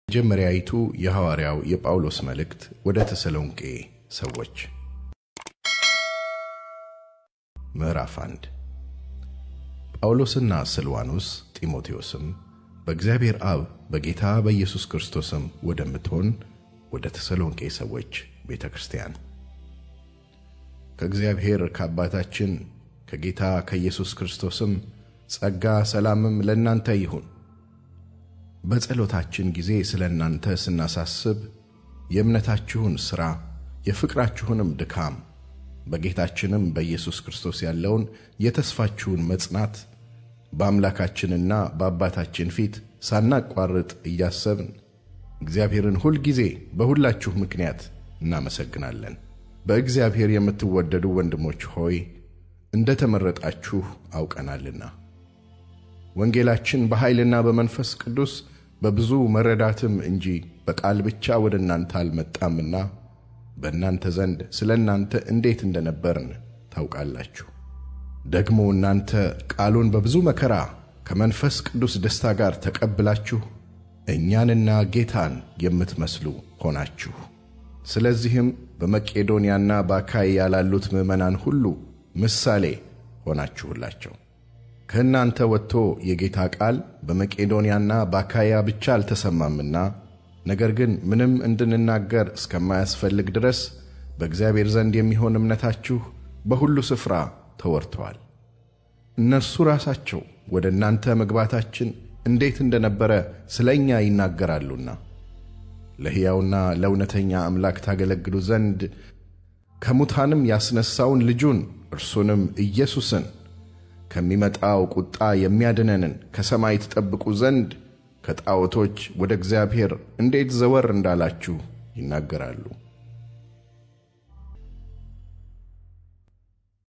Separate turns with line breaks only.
መጀመሪያይቱ የሐዋርያው የጳውሎስ መልእክት ወደ ተሰሎንቄ ሰዎች ምዕራፍ 1 ጳውሎስና ስልዋኖስ ጢሞቴዎስም በእግዚአብሔር አብ በጌታ በኢየሱስ ክርስቶስም ወደምትሆን ወደ ተሰሎንቄ ሰዎች ቤተክርስቲያን ከእግዚአብሔር ከአባታችን ከጌታ ከኢየሱስ ክርስቶስም ጸጋ ሰላምም ለእናንተ ይሁን። በጸሎታችን ጊዜ ስለእናንተ ስናሳስብ የእምነታችሁን ሥራ የፍቅራችሁንም ድካም በጌታችንም በኢየሱስ ክርስቶስ ያለውን የተስፋችሁን መጽናት በአምላካችንና በአባታችን ፊት ሳናቋርጥ እያሰብን እግዚአብሔርን ሁል ጊዜ በሁላችሁ ምክንያት እናመሰግናለን። በእግዚአብሔር የምትወደዱ ወንድሞች ሆይ እንደ ተመረጣችሁ አውቀናልና ወንጌላችን በኃይልና በመንፈስ ቅዱስ በብዙ መረዳትም እንጂ በቃል ብቻ ወደ እናንተ አልመጣምና በእናንተ ዘንድ ስለ እናንተ እንዴት እንደነበርን ታውቃላችሁ። ደግሞ እናንተ ቃሉን በብዙ መከራ ከመንፈስ ቅዱስ ደስታ ጋር ተቀብላችሁ እኛንና ጌታን የምትመስሉ ሆናችሁ። ስለዚህም በመቄዶንያና በአካይያ ላሉት ምዕመናን ሁሉ ምሳሌ ሆናችሁላቸው። ከእናንተ ወጥቶ የጌታ ቃል በመቄዶንያና በአካይያ ብቻ አልተሰማምና ነገር ግን ምንም እንድንናገር እስከማያስፈልግ ድረስ በእግዚአብሔር ዘንድ የሚሆን እምነታችሁ በሁሉ ስፍራ ተወርተዋል። እነርሱ ራሳቸው ወደ እናንተ መግባታችን እንዴት እንደነበረ ስለ እኛ ይናገራሉና ለሕያውና ለእውነተኛ አምላክ ታገለግሉ ዘንድ ከሙታንም ያስነሣውን ልጁን እርሱንም ኢየሱስን ከሚመጣው ቁጣ የሚያድነንን ከሰማይ ትጠብቁ ዘንድ ከጣዖቶች ወደ እግዚአብሔር እንዴት ዘወር እንዳላችሁ ይናገራሉ።